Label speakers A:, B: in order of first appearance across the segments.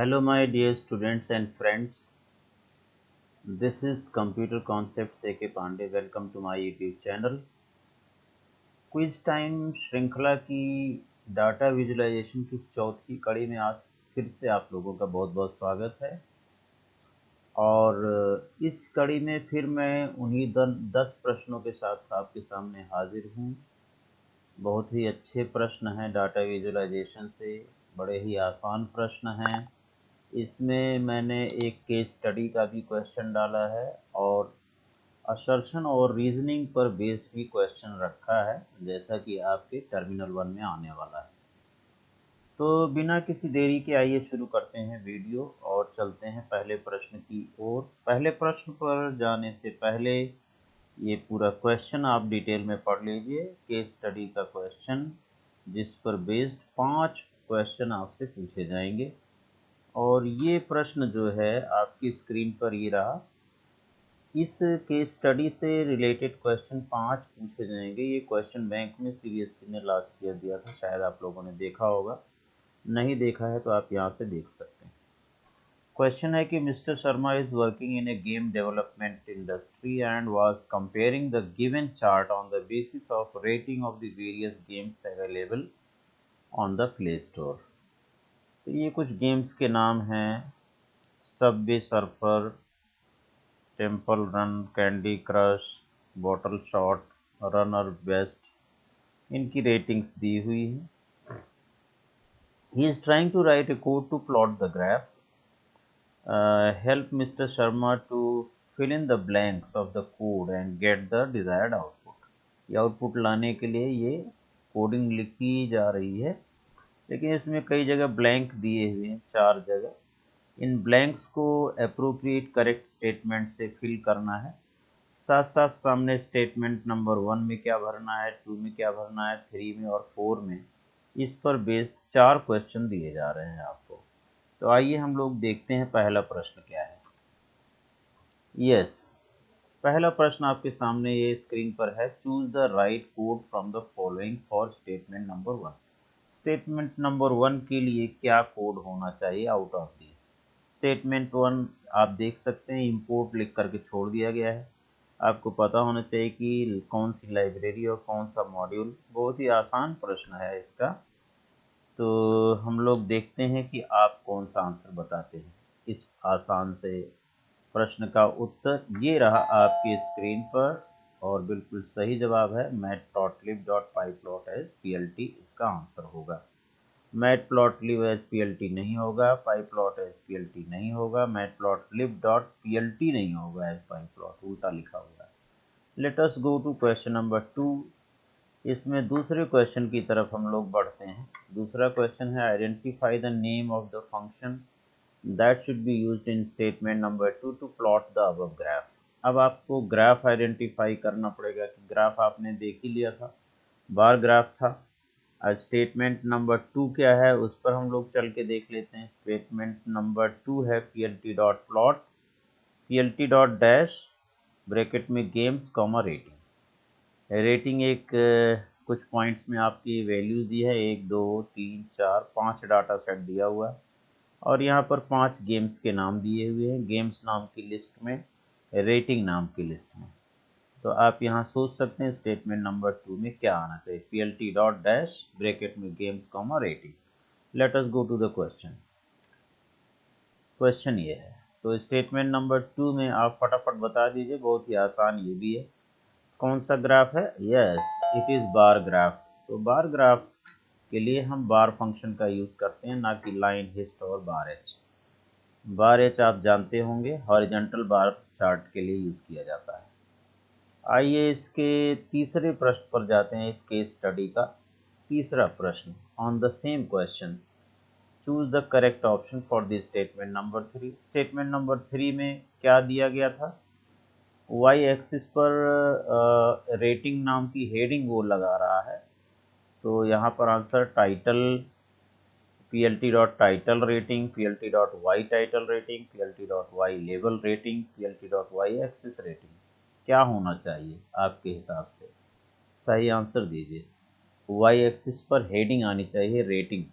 A: Hello my dear students and friends. This is Computer Concepts AK Pandey. Welcome to my YouTube channel. Quiz time श्रृंखला की data visualisation की चौथी कड़ी में आज फिर से आप लोगों का बहुत बहुत स्वागत है। और इस कड़ी में फिर मैं उन्हीं 10 प्रश्नों के साथ आपके सामने हाजिर हूँ। बहुत ही अच्छे प्रश्न हैं डाटा विजुलाइजेशन से, बड़े ही आसान प्रश्न हैं। इसमें मैंने एक केस स्टडी का भी क्वेश्चन डाला है और असर्शन और रीजनिंग पर बेस्ड भी क्वेश्चन रखा है, जैसा कि आपके टर्मिनल 1 में आने वाला है। तो बिना किसी देरी के आइए शुरू करते हैं वीडियो और चलते हैं पहले प्रश्न की ओर। पहले प्रश्न पर जाने से पहले ये पूरा क्वेश्चन आप डिटेल में पढ़ लीजिए। केस स्टडी का क्वेश्चन जिस पर बेस्ड 5 क्वेश्चन आपसे पूछे जाएंगे और ये प्रश्न जो है आपकी स्क्रीन पर ये रहा। इस केस स्टडी से रिलेटेड क्वेश्चन 5 पूछे जाएंगे। ये क्वेश्चन बैंक में सीबीएसई ने लास्ट ईयर दिया था, शायद आप लोगों ने देखा होगा। नहीं देखा है तो आप यहाँ से देख सकते हैं। क्वेश्चन है कि mister Sharma is working in a game development industry and was comparing the given chart on the basis of rating of the various games available on the Play Store. तो ये कुछ गेम्स के नाम हैं: Subway Surfer, Temple Run, Candy Crush, Bottle Shot, runner best. इनकी ratings दी हुई है। He is trying to write a code to plot the graph. Help mister Sharma to fill in the blanks of the code and get the desired output. ये output लाने के लिए ये coding लिखी जा रही है, लेकिन इसमें कई जगह ब्लैंक दिए हुए हैं, 4 जगह। इन ब्लैंक्स को अप्रोप्रिएट करेक्ट स्टेटमेंट से फिल करना है। साथ साथ सामने स्टेटमेंट नंबर 1 में क्या भरना है, 2 में क्या भरना है, 3 में और 4 में, इस पर बेस्ड 4 क्वेश्चन दिए जा रहे हैं आपको। तो आइए हम लोग देखते हैं पहला प्रश्न क्या है। पहला प्रश्न आपके सामने ये स्क्रीन पर है। Choose the right code from the following for statement number 1। Statement number 1 के लिए क्या कोड होना चाहिए आउट ऑफ दिस? स्टेटमेंट 1 आप देख सकते हैं, इंपोर्ट लिख करके छोड़ दिया गया है। आपको पता होना चाहिए कि कौन सी लाइब्रेरी और कौन सा मॉड्यूल। बहुत ही आसान प्रश्न है इसका। तो हम लोग देखते हैं कि आप कौन सा आंसर बताते हैं इस आसान से प्रश्न का। उत्तर ये रहा आपकी स्क्रीन पर और बिल्कुल सही जवाब है matplotlib.pyplot_plt इसका आंसर होगा। matplotlib_plt नहीं होगा, pyplot_plt नहीं होगा, matplotlib.plt नहीं होगा, pyplot उल्टा लिखा हुआ है। Let us go to question number 2। इसमें दूसरे क्वेश्चन की तरफ हम लोग बढ़ते हैं। दूसरा क्वेश्चन है identify the name of the function that should be used in statement number 2 to plot the above graph. अब आपको ग्राफ आइडेंटिफाई करना पड़ेगा कि ग्राफ आपने देख ही लिया था, बार ग्राफ था। आज स्टेटमेंट नंबर 2 क्या है उस पर हम लोग चल के देख लेते हैं। स्टेटमेंट नंबर 2 है plt.plot plt.dash ब्रैकेट में गेम्स कॉमा रेटिंग। रेटिंग एक कुछ पॉइंट्स में आपकी वैल्यूज दी है, 1 2 3 4 5 डाटा सेट दिया हुआ है और यहाँ पर 5 गेम्स के नाम दिए हुए हैं, गेम्स नाम की लिस्ट में, रेटिंग नाम की लिस्ट में। तो आप यहाँ सोच सकते हैं स्टेटमेंट नंबर 2 में क्या आना चाहिए। plt.dash ब्रैकेट में games comma rating. Let us go to the question. Question ये है, तो स्टेटमेंट नंबर 2 में आप फटाफट बता दीजिए, बहुत ही आसान ये भी है। कौन सा ग्राफ है? Yes, it is bar graph. तो बार ग्राफ के लिए हम बार फंक्शन का यूज करते हैं, ना कि लाइन, हिस्ट और बार एच। बार एच आप जानते होंगे, हॉरिजॉन्टल बार चार्ट के लिए यूज किया जाता है। आइए इसके तीसरे प्रश्न पर जाते हैं। इस केस स्टडी का तीसरा प्रश्न, on the same question choose the correct option for the statement number 3। Statement number 3 में क्या दिया गया था? वाई एक्सिस पर रेटिंग नाम की हेडिंग वो लगा रहा है, तो यहाँ पर answer title, plt.title rating, plt.y title rating, plt.y label rating, plt.y axis rating क्या होना चाहिए आपके हिसाब से? सही आंसर दीजिए। y एक्सिस पर हेडिंग आनी चाहिए rating.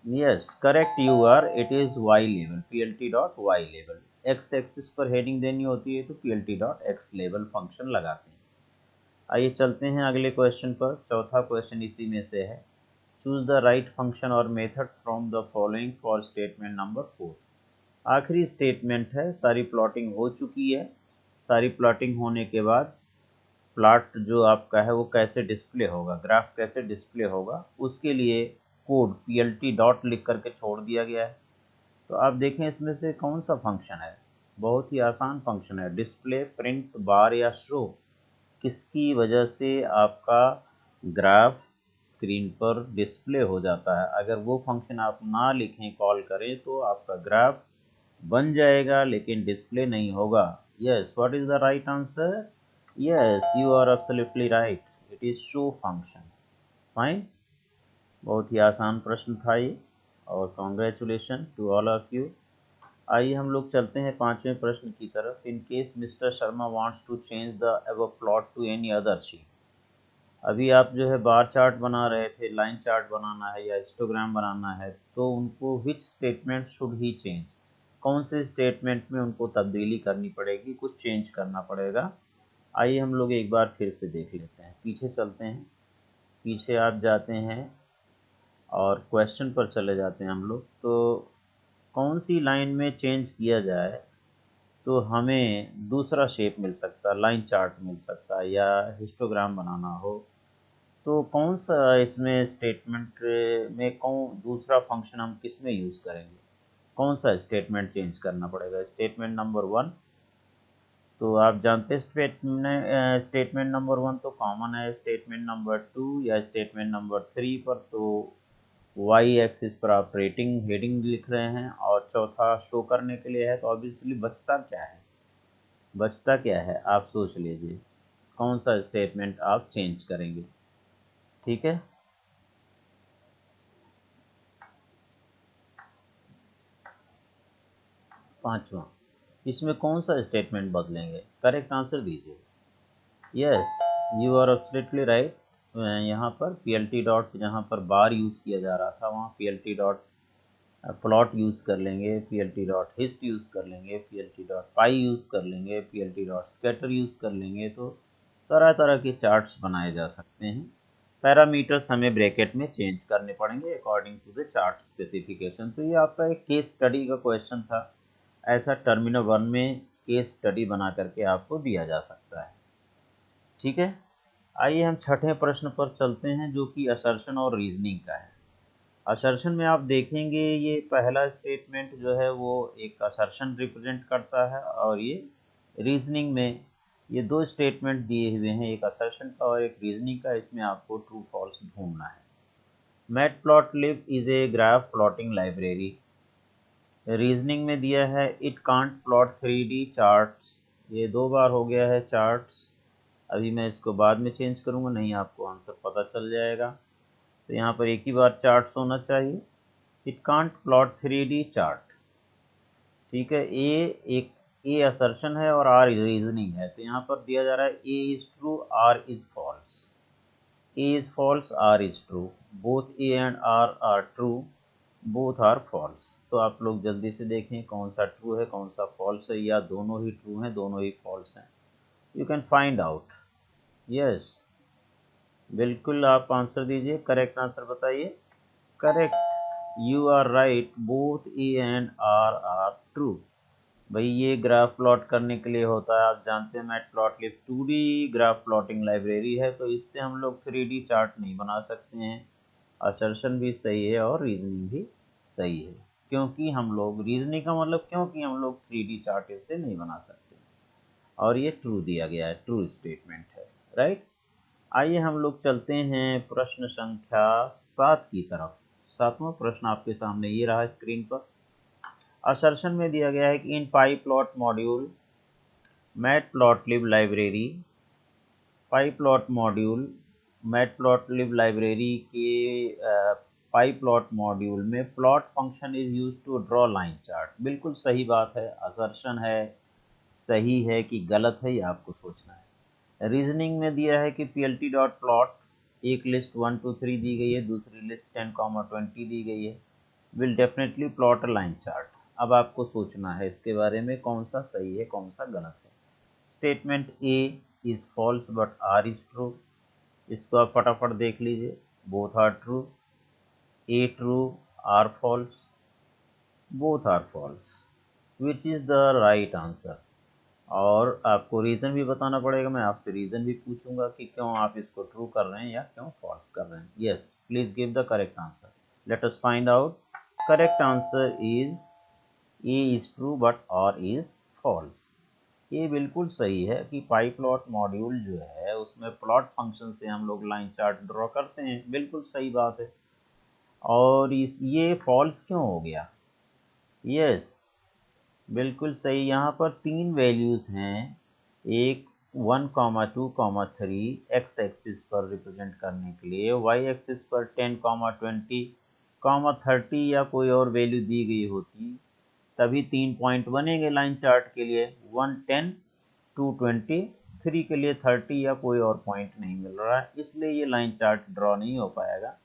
A: Yes correct you are, it is why level, PLT dot Y level. X axis पर हेडिंग देनी होती है तो PLT dot x level function लगाते हैं। आइए चलते हैं अगले क्वेश्चन पर। चौथा क्वेश्चन इसी में से है। चूज द राइट फंक्शन और method from the following for statement number 4। आखिरी स्टेटमेंट है, सारी प्लॉटिंग हो चुकी है। सारी प्लॉटिंग होने के बाद प्लॉट जो आपका है वो कैसे डिस्प्ले होगा, ग्राफ कैसे डिस्प्ले होगा, उसके लिए कोड पीएलटी डॉट लिख करके छोड़ दिया गया है। तो आप देखें इसमें से कौन सा फंक्शन है। बहुत ही आसान फंक्शन है, डिस्प्ले, प्रिंट, बार या शो। किसकी वजह से आपका ग्राफ स्क्रीन पर डिस्प्ले हो जाता है। अगर वो फंक्शन आप ना लिखें, कॉल करें, तो आपका ग्राफ बन जाएगा लेकिन डिस्प्ले नहीं होगा। Yes, what is the right answer? Yes, you are absolutely right, it is show function. Fine. बहुत ही आसान प्रश्न था ये, और congratulation to all of you. आइए हम लोग चलते हैं पांचवें प्रश्न की तरफ। In case mister Sharma wants to change the above plot to any other sheet. अभी आप जो है बार चार्ट बना रहे थे, लाइन चार्ट बनाना है या हिस्टोग्राम बनाना है, तो उनको which statement should he change, कौन से स्टेटमेंट में उनको तब्दीली करनी पड़ेगी, कुछ चेंज करना पड़ेगा। आइए हम लोग एक बार फिर से देख लेते हैं, पीछे चलते हैं। पीछे आप जाते हैं और क्वेश्चन पर चले जाते हैं हम लोग। तो कौन सी लाइन में चेंज किया जाए तो हमें दूसरा शेप मिल सकता है, लाइन चार्ट मिल सकता है, या हिस्टोग्राम बनाना हो, तो कौन सा इसमें स्टेटमेंट में कौन दूसरा फंक्शन हम किस में यूज़ करेंगे, कौन सा स्टेटमेंट चेंज करना पड़ेगा? Statement number 1। तो आप जानते हैं स्टेटमेंट नंबर 1 तो कॉमन है। स्टेटमेंट नंबर 2 या स्टेटमेंट नंबर 3 पर तो वाई एक्सिस पर आप रेटिंग हेडिंग लिख रहे हैं, और चौथा शो करने के लिए है। तो ऑब्वियसली बचता क्या है, बचता क्या है, आप सोच लीजिए कौन सा स्टेटमेंट आप चेंज करेंगे। ठीक है, पांचवा, इसमें कौन सा स्टेटमेंट बदलेंगे, करेक्ट आंसर दीजिए। Yes, you are absolutely right. यहाँ पर पीएलटी डॉट, जहाँ पर बार यूज़ किया जा रहा था वहाँ पीएलटी डॉट प्लॉट यूज़ कर लेंगे, पीएलटी डॉट हिस्ट यूज़ कर लेंगे, पीएलटी डॉट पाई यूज़ कर लेंगे, पीएलटी डॉट स्कैटर यूज़ कर लेंगे। तो तरह तरह के चार्ट्स बनाए जा सकते हैं। पैरामीटर्स हमें ब्रैकेट में चेंज करने पड़ेंगे according to the chart specification. तो ये आपका एक केस स्टडी का क्वेश्चन था। ऐसा टर्मिनल 1 में केस स्टडी बना करके आपको दिया जा सकता है। ठीक है, आइए हम छठे प्रश्न पर चलते हैं, जो कि असर्शन और रीजनिंग का है। असर्शन में आप देखेंगे ये पहला स्टेटमेंट जो है वो एक असर्शन रिप्रेजेंट करता है, और ये रीजनिंग में ये दो स्टेटमेंट दिए हुए हैं, एक असर्शन का और एक रीजनिंग का। इसमें आपको ट्रू फॉल्स ढूंढना है। Matplotlib is a graph plotting library. Reasoning में दिया है it can't plot 3D charts. ये दो बार हो गया है चार्ट्स। अभी मैं इसको बाद में चेंज करूंगा, नहीं आपको आंसर पता चल जाएगा। तो यहाँ पर एक ही बार चार्ट्स होना चाहिए। It can't plot 3D chart. ठीक है, ए असर्शन है और आर रीजनिंग है। तो यहाँ पर दिया जा रहा है A is true, R is false. A is false, R is true. Both A and R true, both are false. तो आप लोग जल्दी से देखें कौन सा ट्रू है कौन सा फॉल्स है, या दोनों ही ट्रू हैं दोनों ही फॉल्स हैं। You can find out. Yes, बिल्कुल आप आंसर दीजिए, करेक्ट आंसर बताइए। Correct, you are right, both A and R true. भाई ये ग्राफ प्लॉट करने के लिए होता है, आप जानते हैं matplotlib 2D graph plotting library है, तो इससे हम लोग 3D चार्ट नहीं बना सकते हैं। असर्शन भी सही है और रीजनिंग भी सही है, क्योंकि हम लोग रीजनिंग का मतलब क्योंकि हम लोग 3D चार्ट इससे नहीं बना सकते। और ये ट्रू दिया गया है, ट्रू स्टेटमेंट है, राइट। आइए हम लोग चलते हैं प्रश्न संख्या 7 की तरफ। सातवां प्रश्न आपके सामने ये रहा स्क्रीन पर। असर्शन में दिया गया है कि in pyplot module matplotlib library, pyplot module matplotlib library के पाई प्लॉट मॉड्यूल में plot function is use to draw line chart. बिल्कुल सही बात है, असर्शन है, सही है कि गलत है ये आपको सोचना है। रीजनिंग में दिया है कि पीएलटी डॉट प्लॉट, एक लिस्ट 1 2 3 दी गई है, दूसरी लिस्ट 10 20 दी गई है। Will definitely plot a line chart. अब आपको सोचना है इसके बारे में कौन सा सही है कौन सा गलत है। Statement A is false but R is true. इसको आप फटाफट देख लीजिए। Both are true, A true, R false, both are false, which is the right answer. और आपको रीज़न भी बताना पड़ेगा, मैं आपसे रीज़न भी पूछूंगा कि क्यों आप इसको ट्रू कर रहे हैं या क्यों फॉल्स कर रहे हैं। Yes, please give the correct answer. Let us find out. Correct answer is A is true but R is false. ये बिल्कुल सही है कि पाई प्लॉट मॉड्यूल जो है उसमें प्लॉट फंक्शन से हम लोग लाइन चार्ट ड्रॉ करते हैं, बिल्कुल सही बात है। और ये फॉल्स क्यों हो गया? यस, बिल्कुल सही। यहाँ पर 3 वैल्यूज़ हैं, एक 1,2,3 एक्स एक्सिस पर रिप्रेजेंट करने के लिए, वाई एक्सिस पर 10,20, 30 या कोई और वैल्यू दी गई होती तभी 3 पॉइंट बनेंगे लाइन चार्ट के लिए। 1 10, 2 20, 3 के लिए 30 या कोई और पॉइंट नहीं मिल रहा है, इसलिए ये लाइन चार्ट ड्रॉ नहीं हो पाएगा।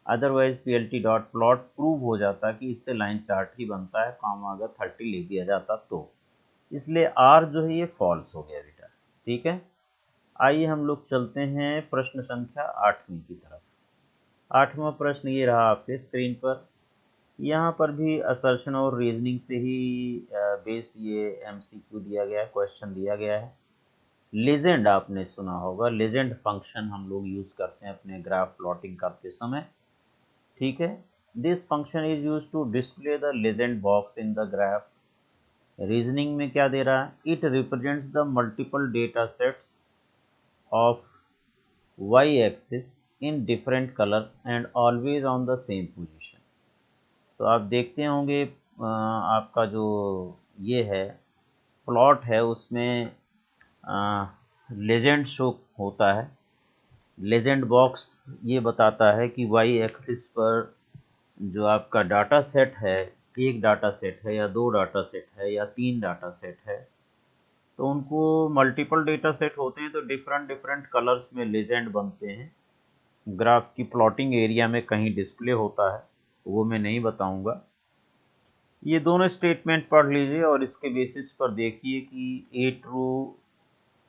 A: Otherwise PLT dot plot prove हो जाता कि इससे लाइन चार्ट ही बनता है, कॉमा अगर 30 लिख दिया जाता तो। इसलिए आर जो है ये फॉल्स हो गया बेटा। ठीक है, आइए हम लोग चलते हैं प्रश्न संख्या 8वीं की तरफ। 8वां प्रश्न ये रहा आपके स्क्रीन पर। यहाँ पर भी असर्शन और रीजनिंग से ही बेस्ड ये एमसीक्यू दिया गया है, क्वेश्चन दिया गया है। लेजेंड आपने सुना होगा, लेजेंड फंक्शन हम लोग यूज करते हैं अपने ग्राफ प्लॉटिंग करते समय। ठीक है, this function is use to display the legend box in the graph. Reasoning में क्या दे रहा है? It represents the multiple data sets of Y axis in different colour and always on the same position. तो आप देखते होंगे आपका जो ये है प्लॉट है उसमें लेजेंड शो होता है। लेजेंड बॉक्स ये बताता है कि वाई एक्सिस पर जो आपका डाटा सेट है, एक डाटा सेट है या 2 डाटा सेट है या 3 डाटा सेट है, तो उनको मल्टीपल डेटा सेट होते हैं तो डिफरेंट डिफरेंट कलर्स में लेजेंड बनते हैं। ग्राफ की प्लॉटिंग एरिया में कहीं डिस्प्ले होता है, वो मैं नहीं बताऊंगा। ये दोनों स्टेटमेंट पढ़ लीजिए और इसके बेसिस पर देखिए कि ए ट्रू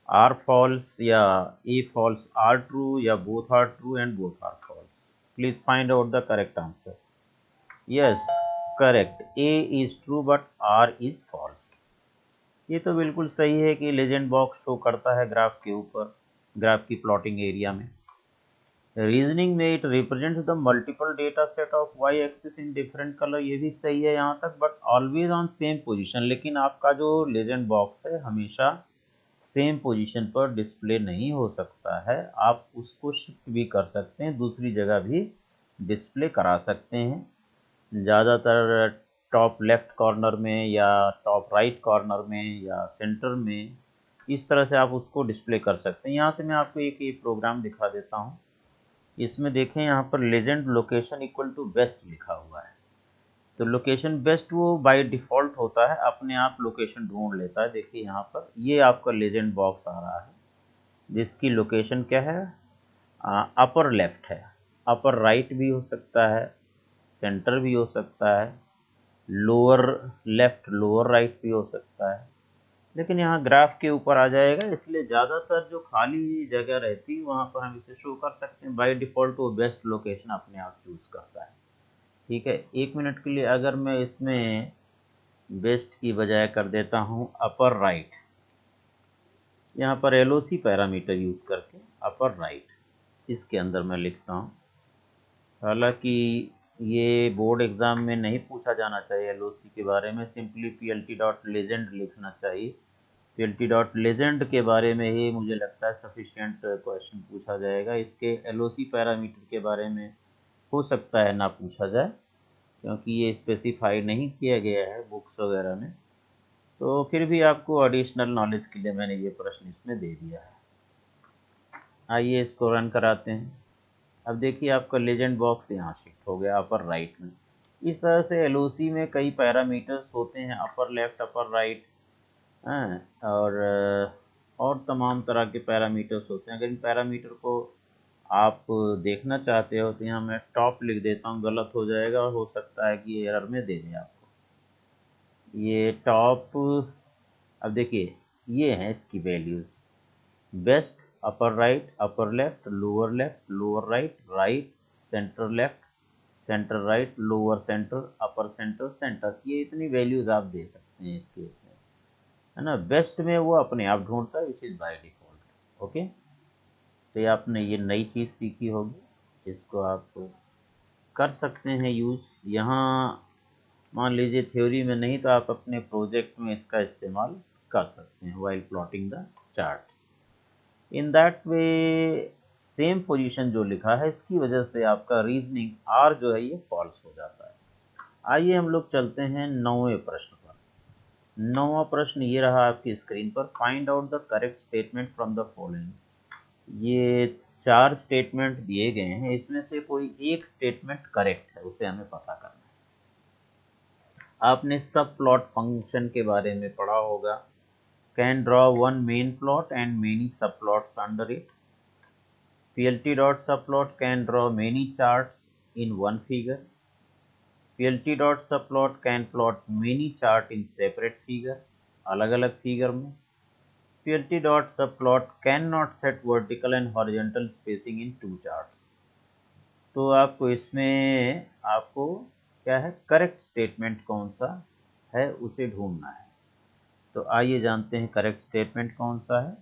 A: आर फॉल्स या ए फॉल्स आर ट्रू या both are true and both are false. Please find out the correct answer. Yes, correct, A is true but R is false. ये तो बिल्कुल सही है कि लेजेंड बॉक्स शो करता है ग्राफ के ऊपर, ग्राफ की प्लॉटिंग एरिया में। रीजनिंग में it represents the multiple data set of Y axis in different colour, ये भी सही है यहाँ तक, but always on same position. लेकिन आपका जो लेजेंड बॉक्स है हमेशा सेम पोजीशन पर डिस्प्ले नहीं हो सकता है, आप उसको शिफ्ट भी कर सकते हैं, दूसरी जगह भी डिस्प्ले करा सकते हैं। ज़्यादातर टॉप लेफ्ट कॉर्नर में या टॉप राइट कॉर्नर में या सेंटर में, इस तरह से आप उसको डिस्प्ले कर सकते हैं। यहाँ से मैं आपको एक प्रोग्राम दिखा देता हूँ। इसमें देखें यहाँ पर legend location equal to best लिखा हुआ है। तो लोकेशन बेस्ट वो बाय डिफ़ॉल्ट होता है, अपने आप लोकेशन ढूंढ लेता है। देखिए यहाँ पर ये आपका लेजेंड बॉक्स आ रहा है जिसकी लोकेशन क्या है? अपर लेफ्ट है। अपर राइट भी हो सकता है, सेंटर भी हो सकता है, लोअर लेफ्ट लोअर राइट भी हो सकता है, लेकिन यहाँ ग्राफ के ऊपर आ जाएगा, इसलिए ज़्यादातर जो खाली जगह रहती है वहाँ पर हम इसे शो कर सकते हैं। बाय डिफ़ॉल्ट वो बेस्ट लोकेशन अपने आप चूज़ करता है। ठीक है, 1 मिनट के लिए अगर मैं इसमें बेस्ट की बजाय कर देता हूँ अपर राइट, यहाँ पर एलओसी पैरामीटर यूज़ करके अपर राइट इसके अंदर मैं लिखता हूँ। हालांकि ये बोर्ड एग्ज़ाम में नहीं पूछा जाना चाहिए एलओसी के बारे में, सिंपली पीएलटी डॉट लेजेंड लिखना चाहिए। पीएलटी डॉट लेजेंड के बारे में ही मुझे लगता है सफिशिएंट क्वेश्चन पूछा जाएगा। इसके एलओसी पैरामीटर के बारे में हो सकता है ना पूछा जाए, क्योंकि ये स्पेसिफाई नहीं किया गया है बुक्स वगैरह में। तो फिर भी आपको एडिशनल नॉलेज के लिए मैंने ये प्रश्न इसमें दे दिया है। आइए इसको रन कराते हैं। अब देखिए आपका लेजेंड बॉक्स यहाँ शिफ्ट हो गया अपर राइट में। इस तरह से एलओसी में कई पैरामीटर्स होते हैं, अपर लेफ्ट अपर राइट, और तमाम तरह के पैरामीटर्स होते हैं। अगर इन पैरामीटर को आप देखना चाहते हो तो यहाँ मैं टॉप लिख देता हूँ, गलत हो जाएगा और हो सकता है कि एरर में दे दें आपको। ये टॉप, अब देखिए ये हैं इसकी values, best, upper right, upper left, lower right, right, centre left, centre right, lower centre, upper centre, centre, ये इतनी वैल्यूज़ आप दे सकते हैं इस केस में, है ना। बेस्ट में वो अपने आप ढूंढता है, which is by default. Okay, तो ये आपने ये नई चीज़ सीखी होगी, इसको आप कर सकते हैं यूज़। यहाँ मान लीजिए थ्योरी में नहीं तो आप अपने प्रोजेक्ट में इसका इस्तेमाल कर सकते हैं while plotting the charts. In that way same position जो लिखा है इसकी वजह से आपका रीजनिंग आर जो है ये फॉल्स हो जाता है। आइए हम लोग चलते हैं 9वें प्रश्न पर। 9वां प्रश्न ये रहा आपकी स्क्रीन पर, find out the correct statement from the following. ये 4 स्टेटमेंट दिए गए हैं, इसमें से कोई एक स्टेटमेंट करेक्ट है, उसे हमें पता करना है। आपने सब प्लॉट फंक्शन के बारे में पढ़ा होगा, can draw one main plot and many sub plots under it. PLT dot subplot can draw many charts in one figure. PLT dot subplot can plot many chart in separate figure, अलग अलग figure में। PLT dot subplot cannot set vertical and horizontal spacing in two charts। तो आपको इसमें आपको क्या है, correct statement कौन सा है उसे ढूंढना है। तो आइए जानते हैं करेक्ट स्टेटमेंट कौन सा है।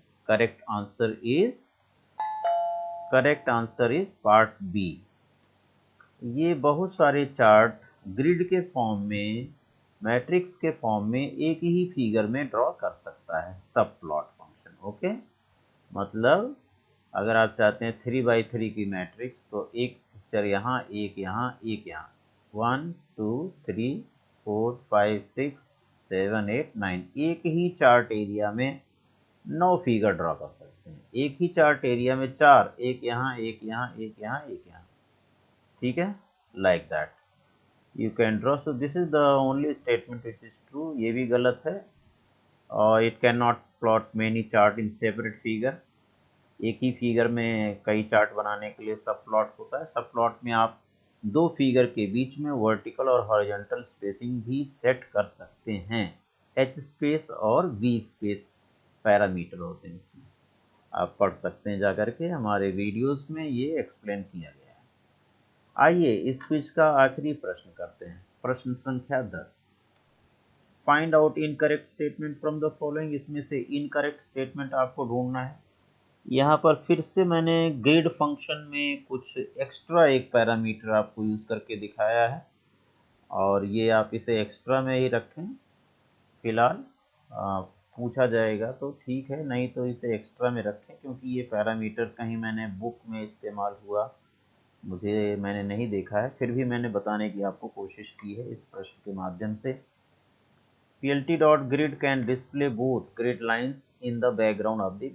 A: Correct answer is part B. ये बहुत सारे चार्ट ग्रिड के फॉर्म में, मैट्रिक्स के फॉर्म में एक ही फिगर में ड्रॉ कर सकता है सब प्लॉट फंक्शन। ओके, मतलब अगर आप चाहते हैं 3x3 की मैट्रिक्स तो एक पिक्चर यहाँ, एक यहाँ, एक यहाँ, 1 2 3 4 5 6 7 8 9, एक ही चार्ट एरिया में 9 फिगर ड्रॉ कर सकते हैं। एक ही चार्ट एरिया में 4, एक यहाँ, एक यहाँ, एक यहाँ, एक यहाँ, ठीक है, like that you can draw. So this is the only statement which is true. ये भी गलत है, और it can not plot many chart in separate figure. एक ही फिगर में कई चार्ट बनाने के लिए सब प्लॉट होता है। सब प्लॉट में आप दो फिगर के बीच में वर्टिकल और हॉरिजॉन्टल स्पेसिंग भी सेट कर सकते हैं। एच स्पेस और वी स्पेस पैरामीटर होते हैं इसमें, आप पढ़ सकते हैं जाकर के, हमारे वीडियोस में ये एक्सप्लेन किया गया है। आइए इस क्विज का आखिरी प्रश्न करते हैं, प्रश्न संख्या 10। Find out incorrect statement from the following. इसमें से इनकरेक्ट स्टेटमेंट आपको ढूंढना है। यहाँ पर फिर से मैंने ग्रिड फंक्शन में कुछ एक्स्ट्रा एक पैरामीटर आपको यूज करके दिखाया है, और ये आप इसे एक्स्ट्रा में ही रखें फिलहाल। पूछा जाएगा तो ठीक है, नहीं तो इसे एक्स्ट्रा में रखें, क्योंकि ये पैरामीटर कहीं मैंने बुक में इस्तेमाल हुआ मैंने नहीं देखा है, फिर भी मैंने बताने की आपको कोशिश की है इस प्रश्न के माध्यम से। PLT dot grid can display both grid lines in the background of the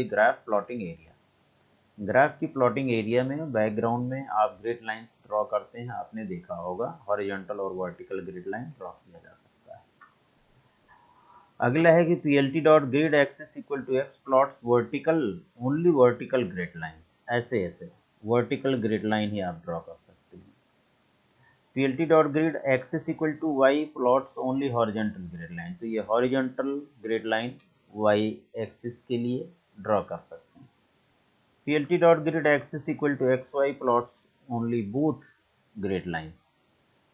A: graph plotting area। Graph की प्लॉटिंग एरिया में बैकग्राउंड में आप ग्रिड लाइंस ड्रॉ करते हैं, आपने देखा होगा हॉरिजॉन्टल और वर्टिकल ग्रिड लाइन ड्रॉ किया जा सकता है। अगला है कि PLT dot grid axis equal to X plots vertical, only vertical grid lines. ऐसे वर्टिकल ग्रिड लाइन ही आप ड्रॉ कर सकते हैं। PLT dot grid axis equal to Y plots only horizontal grid line. तो ये horizontal grid line Y axis के लिए ड्रॉ कर सकते हैं। PLT dot grid axis equal to X Y plots only both grid lines.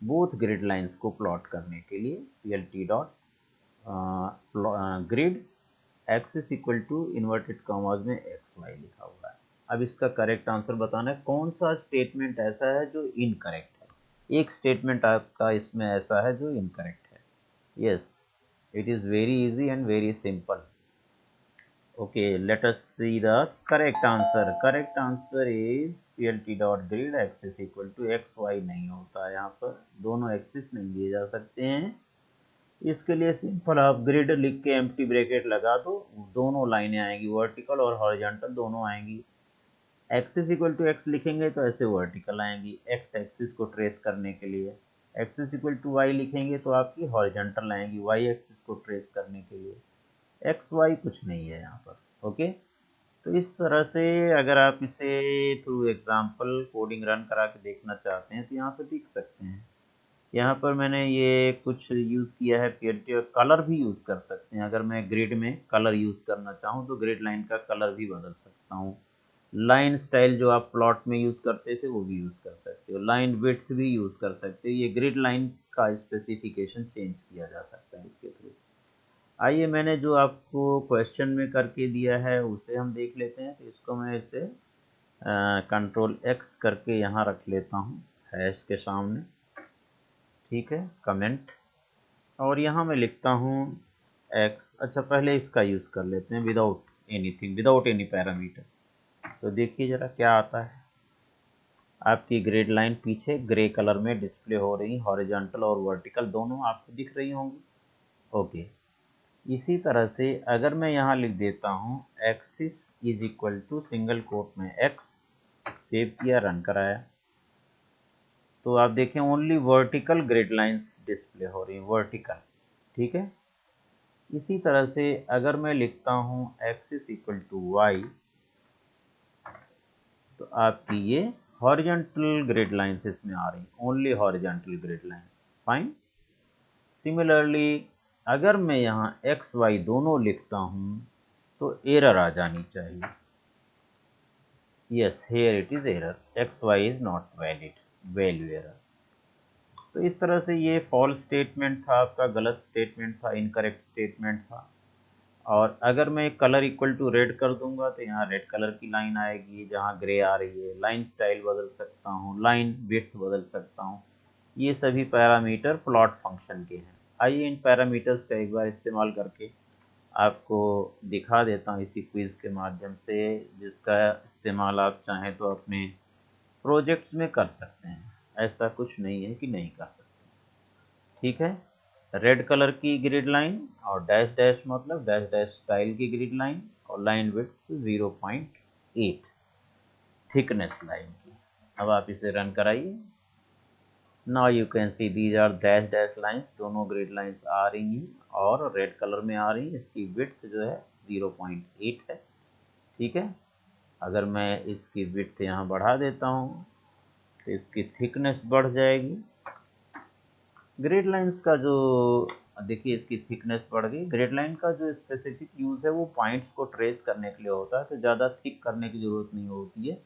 A: Both grid lines को plot करने के लिए PLT dot grid axis equal to inverted commas में एक्स वाई लिखा हुआ है। अब इसका करेक्ट आंसर बताना है, कौन सा स्टेटमेंट ऐसा है जो इनकरेक्ट है। एक स्टेटमेंट आपका इसमें ऐसा है जो इनकरेक्ट है। Yes, it is very easy and very simple. Okay, let us see the correct answer. Correct answer is PLT dot grid axis equal to X Y नहीं होता है, यहाँ पर दोनों एक्सिस नहीं दिए जा सकते हैं। इसके लिए सिंपल आप ग्रिड लिख के एम्प्टी ब्रैकेट लगा दो, दोनों लाइनें आएंगी, वर्टिकल और हॉरिजॉन्टल दोनों आएंगी। एक्सिस इक्वल टू एक्स लिखेंगे तो ऐसे वर्टिकल आएंगी, एक्स एक्सिस को ट्रेस करने के लिए। एक्सिस इक्वल टू वाई लिखेंगे तो आपकी हॉरिजॉन्टल आएंगी, वाई एक्सिस को ट्रेस करने के लिए। एक्स वाई कुछ नहीं है यहाँ पर। ओके, तो इस तरह से अगर आप इसे थ्रू एग्जांपल कोडिंग रन करा के देखना चाहते हैं तो यहाँ से देख सकते हैं। यहाँ पर मैंने ये कुछ यूज़ किया है पीएनटी, और कलर भी यूज़ कर सकते हैं। अगर मैं ग्रिड में कलर यूज़ करना चाहूँ तो ग्रिड लाइन का कलर भी बदल सकता हूँ। लाइन स्टाइल जो आप प्लॉट में यूज़ करते थे वो भी यूज़ कर सकते हो। लाइन विड्थ भी यूज़ कर सकते हो। ये ग्रिड लाइन का स्पेसिफिकेशन चेंज किया जा सकता है इसके थ्रू। आइए, मैंने जो आपको क्वेश्चन में करके दिया है उसे हम देख लेते हैं। तो इसको मैं इसे कंट्रोल एक्स करके यहाँ रख लेता हूँ हैश के सामने, ठीक है, कमेंट। और यहाँ मैं लिखता हूँ एक्स। अच्छा, पहले इसका यूज़ कर लेते हैं without anything, without any parameter. तो देखिए ज़रा क्या आता है। आपकी ग्रिड लाइन पीछे ग्रे कलर में डिस्प्ले हो रही, हॉरिजॉन्टल और वर्टिकल दोनों आपको दिख रही होंगी। ओके, इसी तरह से अगर मैं यहाँ लिख देता हूँ axis is equal to single quote में एक्स, सेव किया, रन कराया, तो आप देखें only vertical grid lines display हो रही हैं, वर्टिकल, ठीक है। इसी तरह से अगर मैं लिखता हूँ एक्सिस इक्वल टू वाई, तो आपकी ये हॉरिजॉन्टल ग्रिड लाइंस इसमें आ रही, only horizontal grid lines, fine. Similarly अगर मैं यहाँ एक्स वाई दोनों लिखता हूँ तो एरर आ जानी चाहिए। Yes, here it is error, X Y is not valid, value error. तो इस तरह से ये फॉल्स स्टेटमेंट था आपका, गलत स्टेटमेंट था, इनकरेक्ट स्टेटमेंट था। और अगर मैं कलर इक्वल टू रेड कर दूंगा तो यहाँ रेड कलर की लाइन आएगी जहाँ ग्रे आ रही है। लाइन स्टाइल बदल सकता हूँ, लाइन विड्थ बदल सकता हूँ। ये सभी पैरामीटर प्लॉट फंक्शन के हैं। आइए इन पैरामीटर्स का एक बार इस्तेमाल करके आपको दिखा देता हूँ इसी क्विज़ के माध्यम से, जिसका इस्तेमाल आप चाहें तो अपने प्रोजेक्ट्स में कर सकते हैं। ऐसा कुछ नहीं है कि नहीं कर सकते, ठीक है। रेड कलर की ग्रिड लाइन और डैश डैश मतलब डैश डैश स्टाइल की ग्रिड लाइन, और लाइन विड्थ 0.8 थिकनेस लाइन की। अब आप इसे रन कराइए। Now you can see these are dash dash lines, दोनों ग्रिड लाइंस आ रही हैं और रेड कलर में आ रही हैं। इसकी विड्थ जो है 0.8 है, ठीक है। अगर मैं इसकी विड्थ यहाँ बढ़ा देता हूँ तो इसकी थिकनेस बढ़ जाएगी। ग्रिड लाइंस का जो, देखिए इसकी थिकनेस बढ़ गई। ग्रिड लाइन का जो स्पेसिफिक यूज़ है वो पॉइंट्स को ट्रेस करने के लिए होता है, तो ज़्यादा थिक करने की ज़रूरत नहीं होती है।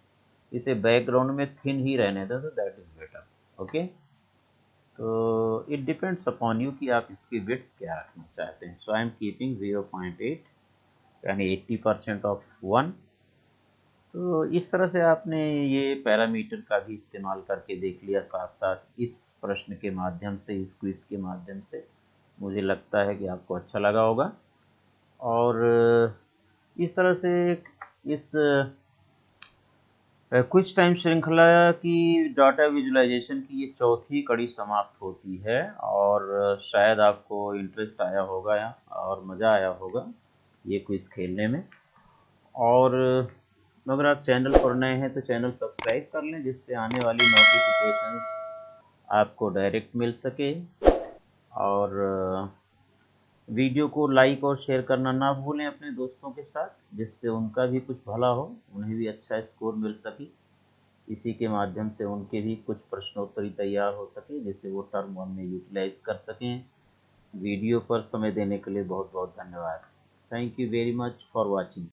A: इसे बैकग्राउंड में थिन ही रहने दें तो दैट इज़ बेटर, ओके। तो इट डिपेंड्स अपॉन यू कि आप इसकी विड्थ क्या रखना चाहते हैं। सो आई एम कीपिंग 0.8 यानी 80% ऑफ 1। तो इस तरह से आपने ये पैरामीटर का भी इस्तेमाल करके देख लिया, साथ साथ इस प्रश्न के माध्यम से, इस क्विज़ के माध्यम से। मुझे लगता है कि आपको अच्छा लगा होगा। और इस तरह से इस कुछ टाइम श्रृंखला की डाटा विजुलाइजेशन की ये चौथी कड़ी समाप्त होती है। और शायद आपको इंटरेस्ट आया होगा और मज़ा आया होगा ये क्विज़ खेलने में। और अगर आप चैनल पर नए हैं तो चैनल सब्सक्राइब कर लें, जिससे आने वाली नोटिफिकेशंस आपको डायरेक्ट मिल सके। और वीडियो को लाइक और शेयर करना ना भूलें अपने दोस्तों के साथ, जिससे उनका भी कुछ भला हो, उन्हें भी अच्छा स्कोर मिल सके। इसी के माध्यम से उनके भी कुछ प्रश्नोत्तरी तैयार हो सके, जिससे वो टर्म 1 में यूटिलाइज कर सकें। वीडियो पर समय देने के लिए बहुत बहुत धन्यवाद। Thank you very much for watching.